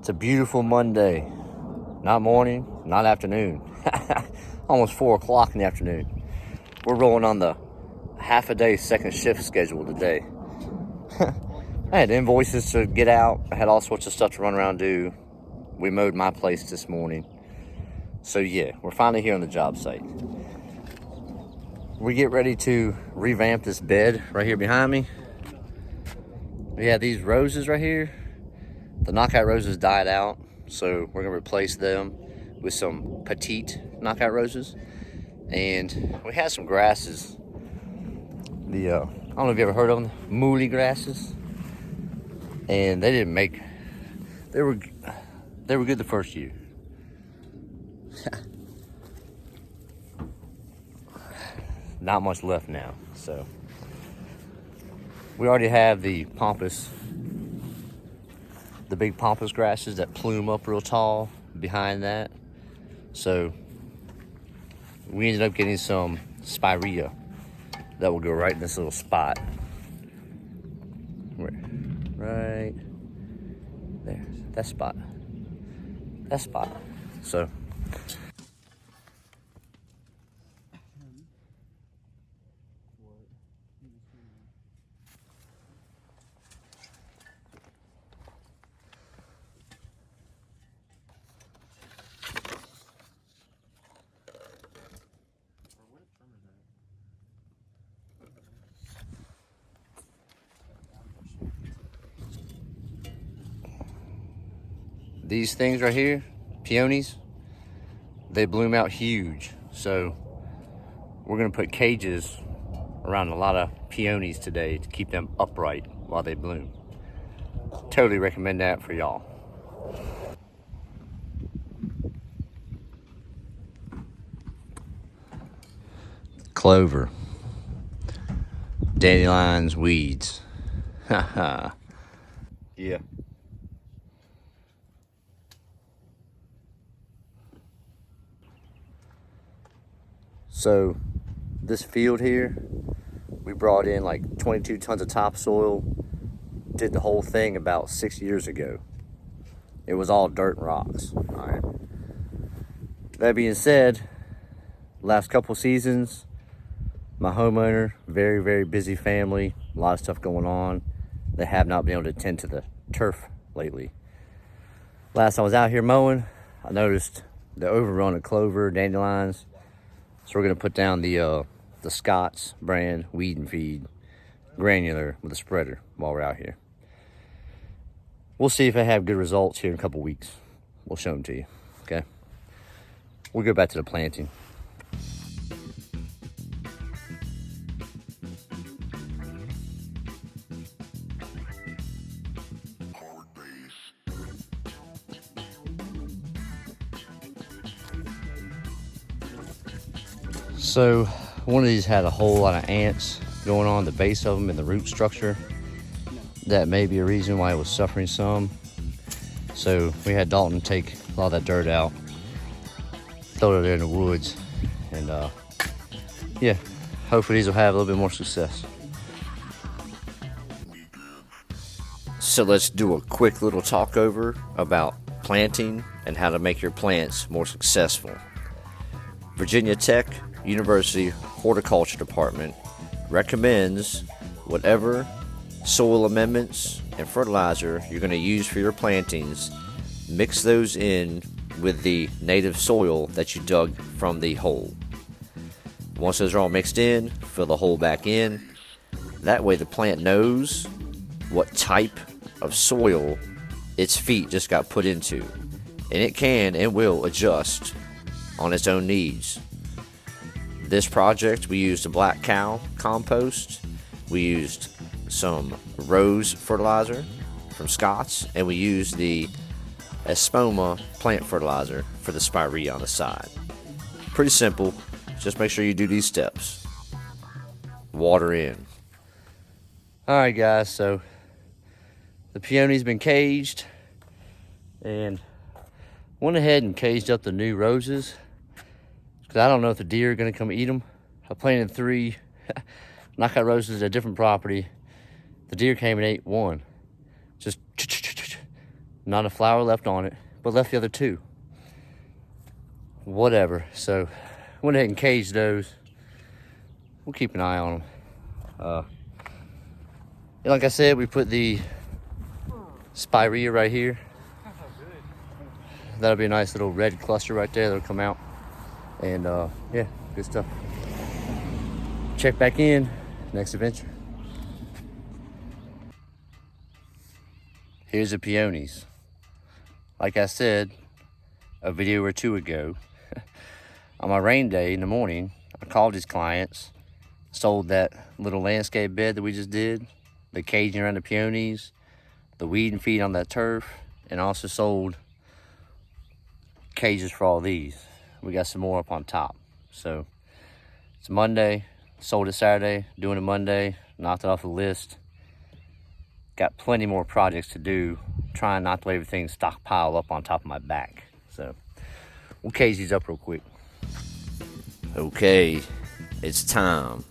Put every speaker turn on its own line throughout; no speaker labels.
It's a beautiful Monday. Not morning, not afternoon. Almost 4 o'clock in the afternoon. We're rolling on the half a day second shift schedule today. I had invoices to get out. I had all sorts of stuff to run around do. We mowed my place this morning. So yeah, we're finally here on the job site. We get ready to revamp this bed right here behind me. We have these roses right here. The knockout roses died out, so we're gonna replace them with some petite knockout roses. And we had some grasses. I don't know if you ever heard of them, mooly grasses. And they didn't make, they were good the first year. Not much left now, so. We already have the big pampas grasses that plume up real tall behind that. So we ended up getting some spirea that will go right in this little spot. Right there, that spot. So these things right here, peonies, they bloom out huge. So we're gonna put cages around a lot of peonies today to keep them upright while they bloom. Totally recommend that for y'all. Clover, dandelions, weeds. Haha. Yeah. So this field here, we brought in like 22 tons of topsoil, did the whole thing about 6 years ago. It was all dirt and rocks, all right? That being said, last couple seasons, my homeowner, very, very busy family, a lot of stuff going on. They have not been able to attend to the turf lately. Last time I was out here mowing, I noticed the overrun of clover, dandelions. So we're gonna put down the Scott's brand weed and feed granular with a spreader while we're out here. We'll see if I have good results here in a couple weeks. We'll show them to you, okay? We'll go back to the planting. So one of these had a whole lot of ants going on the base of them in the root structure. That may be a reason why it was suffering some. So we had Dalton take a lot of that dirt out, throw it in the woods, and yeah, hopefully these will have a little bit more success. So let's do a quick little talk over about planting and how to make your plants more successful. Virginia Tech University Horticulture Department recommends whatever soil amendments and fertilizer you're going to use for your plantings, mix those in with the native soil that you dug from the hole. Once those are all mixed in, fill the hole back in. That way the plant knows what type of soil its feet just got put into, and it can and will adjust on its own needs. This project, we used a black cow compost, we used some rose fertilizer from Scott's, and we used the Espoma plant fertilizer for the spirea on the side. Pretty simple, just make sure you do these steps. Water in. Alright guys, so the peony's been caged, and went ahead and caged up the new roses. I don't know if the deer are gonna come eat them. I planted 3 knockout roses at a different property. The deer came and ate one. Just Not a flower left on it, but left the other two. Whatever. So went ahead and caged those. We'll keep an eye on them. Like I said, we put the spirea right here. That'll be a nice little red cluster right there that'll come out. And yeah, good stuff. Check back in next adventure. Here's the peonies. Like I said a video or two ago, on my rain day in the morning, I called these clients, sold that little landscape bed that we just did, the caging around the peonies, the weed and feed on that turf, and also sold cages for all these. We got some more up on top. So it's Monday, sold it Saturday, doing it Monday, knocked it off the list. Got plenty more projects to do, trying not to let everything stockpile up on top of my back. So we'll cage these up real quick. Okay, it's time.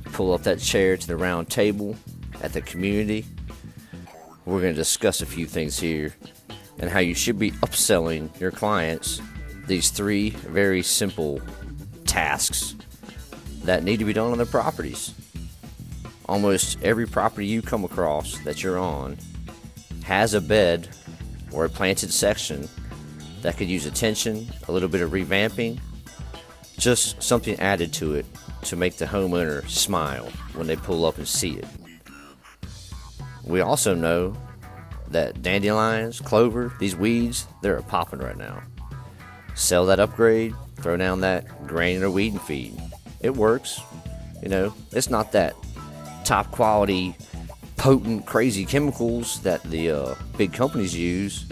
Pull up that chair to the round table at the community. We're going to discuss a few things here and how you should be upselling your clients these 3 very simple tasks that need to be done on their properties. Almost every property you come across that you're on has a bed or a planted section that could use attention, a little bit of revamping, just something added to it to make the homeowner smile when they pull up and see it. We also know that dandelions, clover, these weeds, they're popping right now. Sell that upgrade, throw down that granular weed and feed. It works. You know, it's not that top quality, potent, crazy chemicals that the big companies use.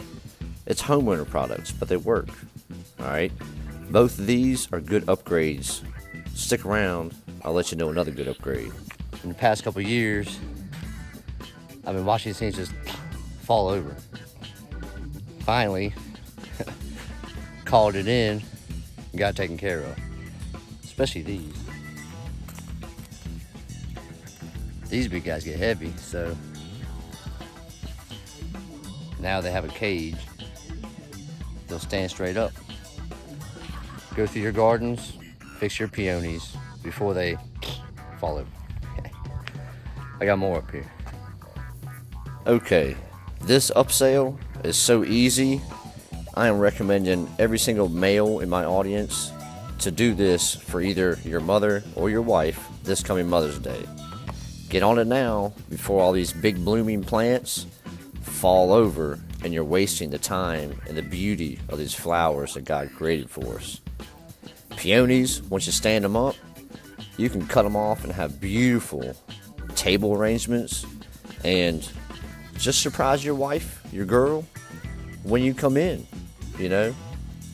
It's homeowner products, but they work. All right. Both of these are good upgrades. Stick around. I'll let you know another good upgrade. In the past couple years, I've been watching these things just fall over. Finally, called it in and got taken care of. Especially these. These big guys get heavy, so now they have a cage. They'll stand straight up. Go through your gardens, fix your peonies before they fall over. I got more up here. Okay, this upsell is so easy. I am recommending every single male in my audience to do this for either your mother or your wife this coming Mother's Day. Get on it now before all these big blooming plants fall over and you're wasting the time and the beauty of these flowers that God created for us. Peonies, once you stand them up, you can cut them off and have beautiful table arrangements and just surprise your wife, your girl, when you come in. You know,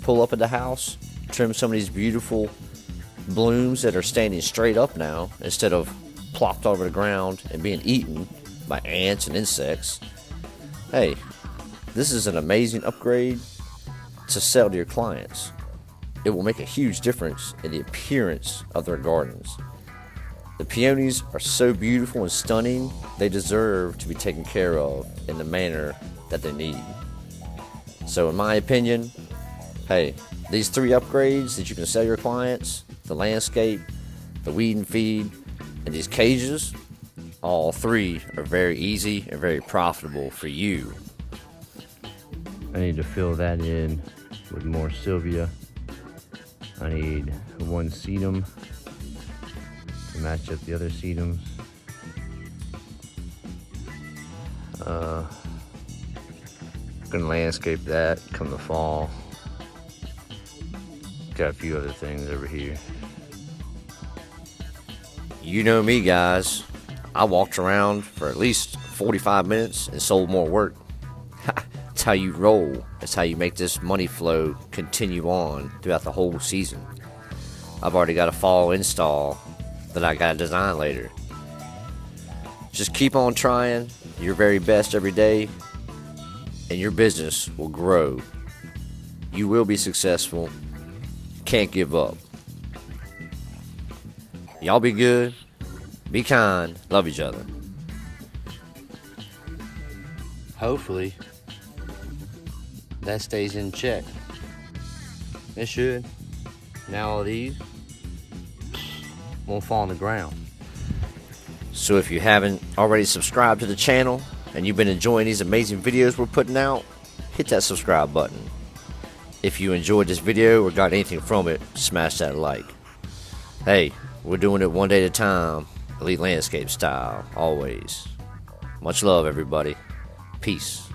pull up at the house, trim some of these beautiful blooms that are standing straight up now instead of plopped over the ground and being eaten by ants and insects. Hey, this is an amazing upgrade to sell to your clients. It will make a huge difference in the appearance of their gardens. The peonies are so beautiful and stunning, they deserve to be taken care of in the manner that they need. So in my opinion, hey, these 3 upgrades that you can sell your clients, the landscape, the weed and feed, and these cages, all 3 are very easy and very profitable for you. I need to fill that in with more Sylvia. I need 1 sedum to match up the other sedums. Gonna landscape that come the fall. Got a few other things over here. You know me, guys. I walked around for at least 45 minutes and sold more work. That's how you roll. That's how you make this money flow continue on throughout the whole season. I've already got a fall install that I got to design later. Just keep on trying your very best every day, and your business will grow. You will be successful. Can't give up. Y'all be good, be kind, love each other. Hopefully, that stays in check. It should. Now all these won't fall on the ground. So if you haven't already subscribed to the channel and you've been enjoying these amazing videos we're putting out, hit that subscribe button. If you enjoyed this video or got anything from it, smash that like. Hey, we're doing it one day at a time, elite landscape style, always. Much love, everybody. Peace.